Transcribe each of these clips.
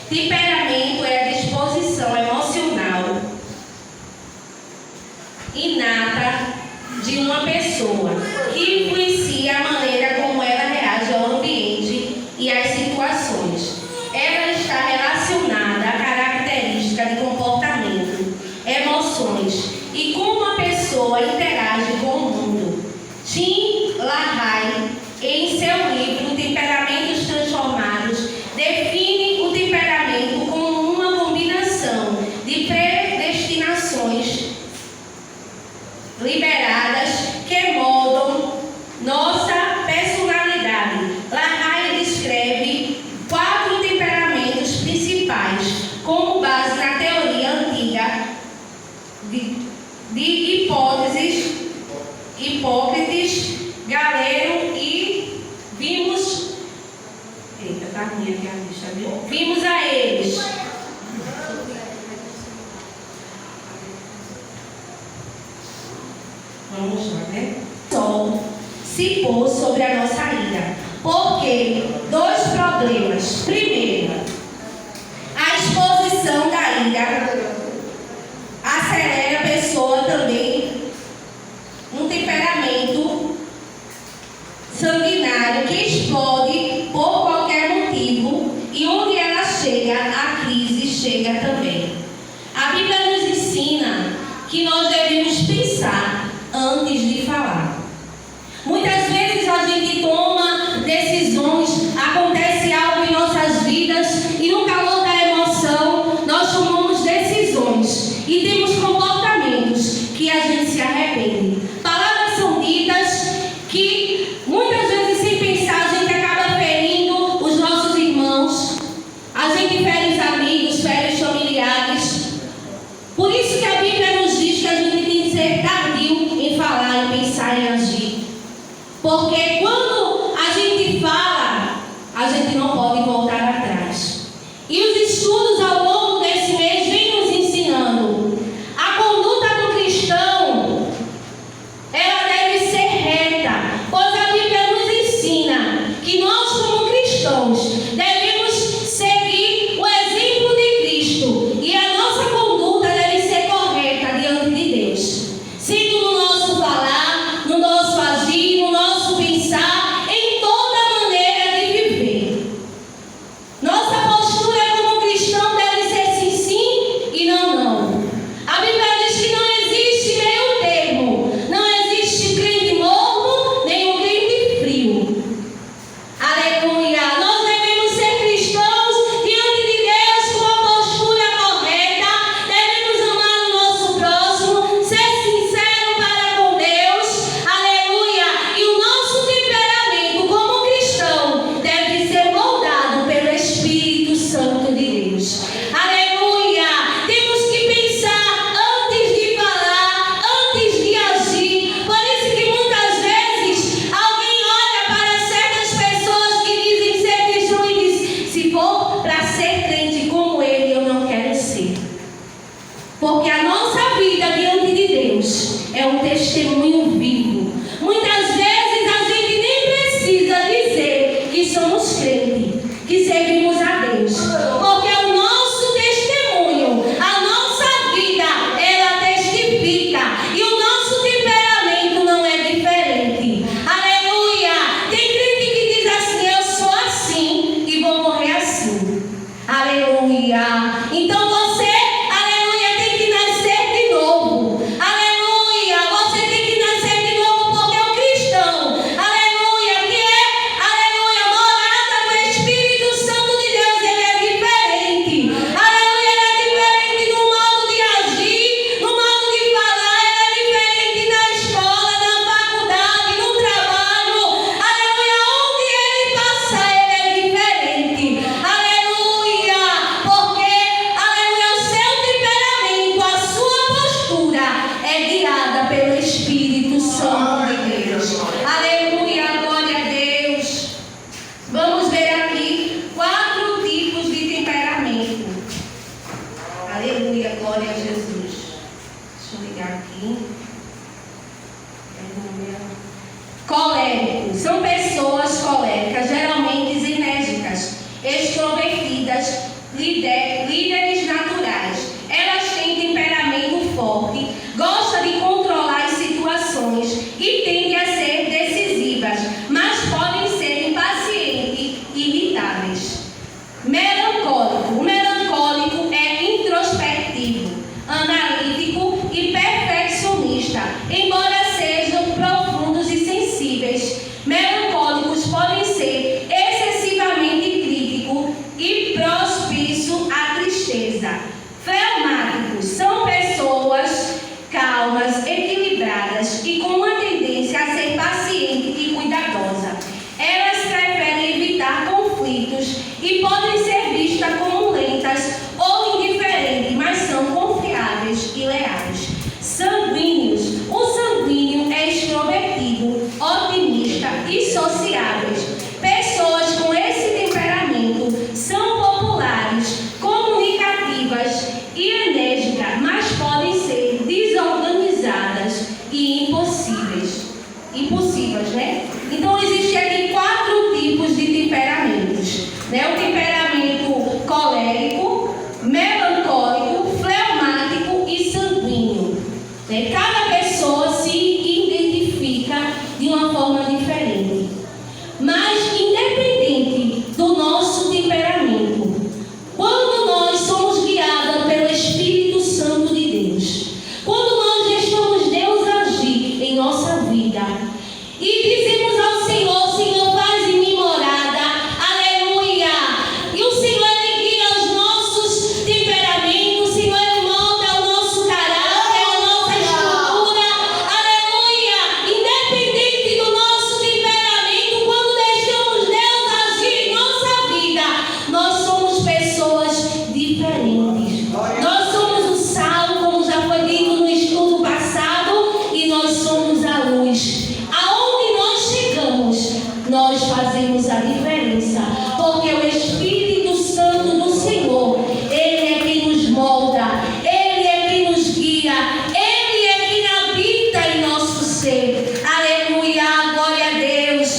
Temperamento é a disposição emocional inata de uma pessoa que influencia a maneira como ela reage ao ambiente e às situações. Ela está relacionada à característica de comportamento, emoções e como a pessoa interage com o mundo. Tim LaHaye, em seu livro Temperamentos Transformados, define o temperamento como uma combinação de predestinações liberadas que moldam nossa personalidade. LaHaye descreve 4 temperamentos principais como base na teoria antiga de Hipócrates, Galeno e vimos a eles. Vamos lá, né? Sol se pôs sobre a nossa ira. Porque 2 problemas. Primeiro, a exposição da ira acelera a pessoa também um temperamento sanguinário que explode por qualquer motivo e onde ela chega, a crise chega também. A Bíblia nos ensina que nós devemos pensar antes de falar. Muitas vezes a gente toma decisões, acontece algo em nossas vidas e no calor da emoção nós tomamos decisões e temos comportamentos que a gente se arrepende. Palavras são ditas que muitas vezes sem pensar a gente acaba ferindo os nossos irmãos, a gente fere os amigos, fere os familiares. Por isso que a Bíblia nos diz que a gente tem que ser tardio em falar, em pensar, em agir. Porque quando a gente fala, a gente não pode voltar atrás. E os estudos ao longo desse mês vêm nos ensinando. A conduta do cristão, ela deve ser reta. Pois a Bíblia nos ensina que nós, como cristãos, devemos seguir o exemplo de Cristo. E a nossa conduta deve ser correta diante de Deus. Sendo no nosso falar, no nosso agir, no nosso pensar, em toda maneira de viver. Nossa postura como cristão deve ser sim, sim e não, não. A Bíblia diz que não existe meio termo, não existe crente morno, nem um crente frio. Aleluia! Nós devemos ser cristãos diante de Deus com a postura correta, devemos amar o nosso próximo, ser sincero para com Deus, aleluia! E o nosso temperamento como cristão deve ser moldado pelo Espírito Santo de Deus, aleluia! Temos que pensar antes de falar, antes de agir. Por isso que muitas vezes alguém olha para certas pessoas que dizem ser cristão e diz: se for para ser crente como ele, eu não quero ser. Porque a nossa vida diante de Deus é um testemunho vivo. Muitas vezes a gente nem precisa dizer que somos crentes, que servimos a Deus. Porque o nosso testemunho, a nossa vida, ela testifica. E o nosso temperamento não é diferente. Aleluia! Tem crente que diz assim: eu sou assim e vou morrer assim. Aleluia! Então você, aleluia, tem que nascer de novo. Aleluia! Você tem que nascer de novo porque é um cristão. Aleluia! Que é, aleluia, morada do Espírito Santo né? O temperamento colérico, melancólico, fleumático e sanguíneo. Né? Cada pessoa se identifica de uma forma diferente. Mas, independente do nosso temperamento, quando nós somos guiados pelo Espírito Santo de Deus, quando nós deixamos Deus agir em nossa vida e dizemos ao Senhor: Senhor, faz em mim morada, aleluia. E o Senhor, Ele guia os nossos temperamentos, o Senhor, Ele molda o nosso caráter, a nossa estrutura, aleluia. Independente do nosso temperamento, quando deixamos Deus agir em nossa vida, nós somos pessoas diferentes. Nós somos o sal, como já foi dito no estudo passado, e nós somos a luz. Aonde nós chegamos, nós fazemos a diferença, porque o Espírito Santo do Senhor, Ele é quem nos molda, Ele é quem nos guia, Ele é quem habita em nosso ser. Aleluia, glória a Deus.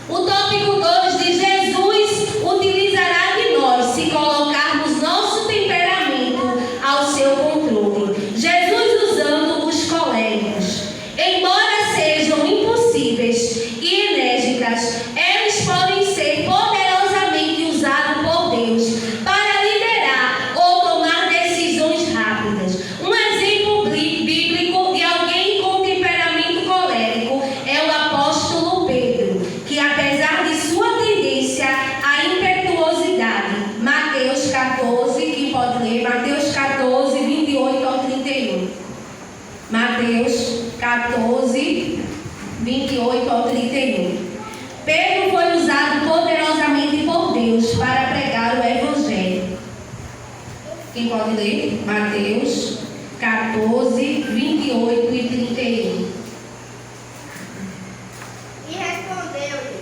O tópico 2 diz: Jesus utilizará de nós se colocarmos nosso temperamento ao seu controle. Jesus usando os coléricos. Embora sejam impossíveis e enérgicas, eles podem ser poderosamente usados por Deus para liderar ou tomar decisões rápidas. Um exemplo bíblico de alguém com temperamento colérico é o apóstolo Pedro, que apesar de sua tendência à impetuosidade, Mateus 14, quem pode ler? Mateus 14, 28 ao 31. Mateus 14, 28 ao 31. Pedro foi usado poderosamente por Deus para pregar o Evangelho. Quem pode ler? Mateus 14, 28 e 31. E respondeu-lhe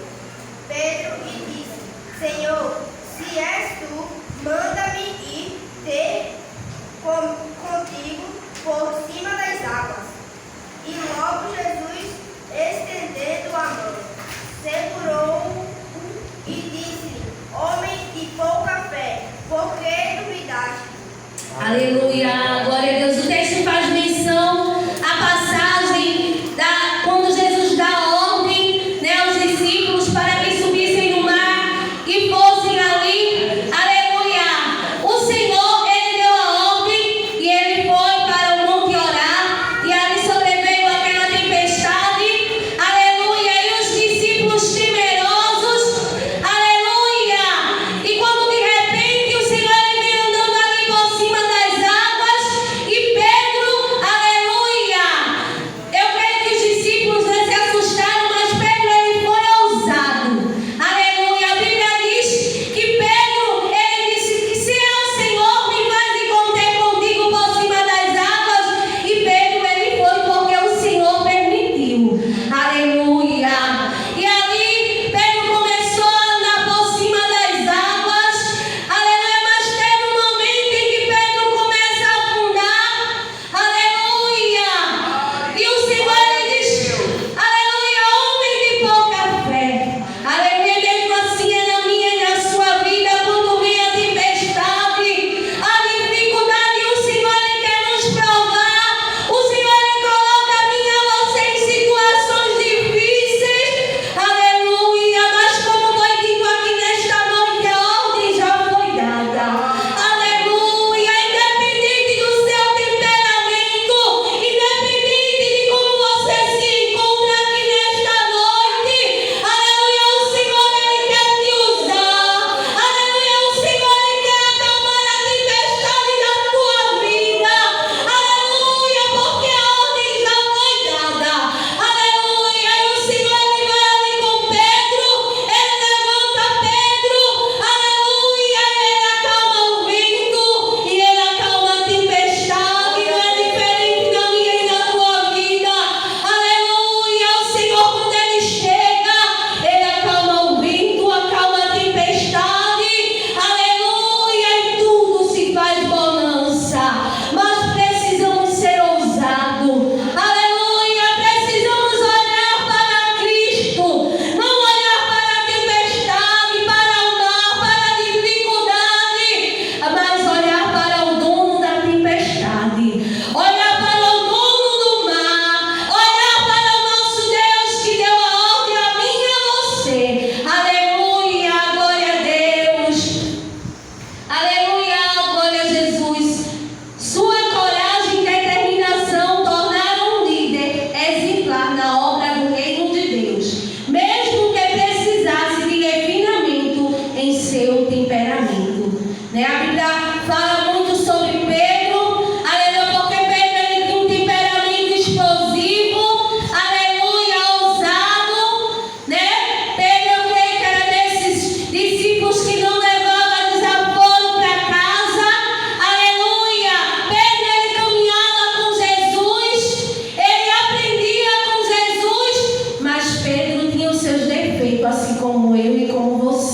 Pedro e disse: Senhor, se és tu, manda-me ir ter contigo por cima das águas. E logo Jesus, estendendo a mão, segurou-o e disse-lhe: Homem de pouca fé, por que duvidaste? Aleluia, glória a Deus. O texto faz menção à passagem quando Jesus dá ordem, né, aos discípulos para que subissem no mar e fossem ali. Aleluia. O Senhor, Ele deu a ordem e Ele foi para o monte orar, e ali sobreveio aquela tempestade. Aleluia. E os discípulos temerosos. Aleluia. E quando de repente o Senhor, Ele vem andando ali por cima das águas,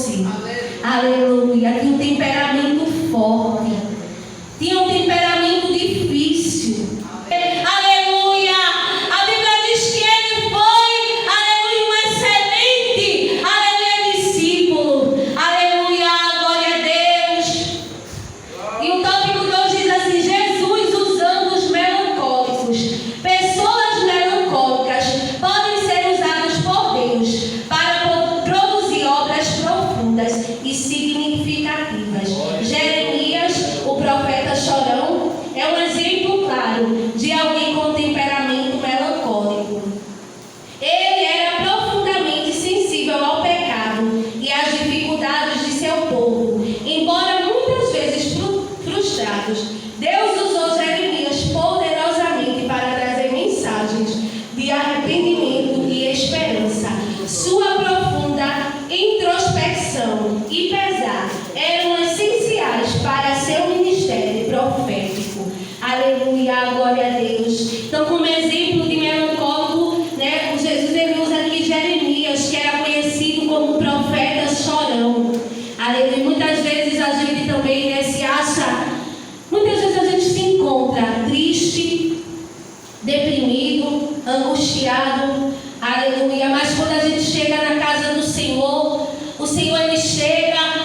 doce. Aleluia. Tinha um temperamento forte. Tinha um temperamento difícil. Aleluia. A Bíblia diz que ele foi, aleluia, um excelente, aleluia, discípulo. Aleluia, glória a Deus. E o tópico de hoje diz assim: Jesus usando os melancólicos. Pessoas melancólicas podem ser usadas por Deus para produzir obras profundas e significativas. Jeremias, o profeta chorão, é um exemplo claro de alguém com temperamento melancólico. Ele era profundamente sensível ao pecado e às dificuldades de seu povo. Embora muitas vezes frustrados, Deus usou Jeremias poderosamente para trazer mensagens de arrependimento e esperança. Sua profunda introspecção e pesar eram essenciais para seu ministério profético. Aleluia, glória a Deus. Então, como exemplo de melancólico, né, Jesus ele usa aqui Jeremias, que era conhecido como profeta chorão. Aleluia. Muitas vezes a gente também, né, se acha, muitas vezes a gente se encontra triste, deprimido, angustiado. Aleluia. Mas quando a gente chega na casa do Senhor, o Senhor ele chega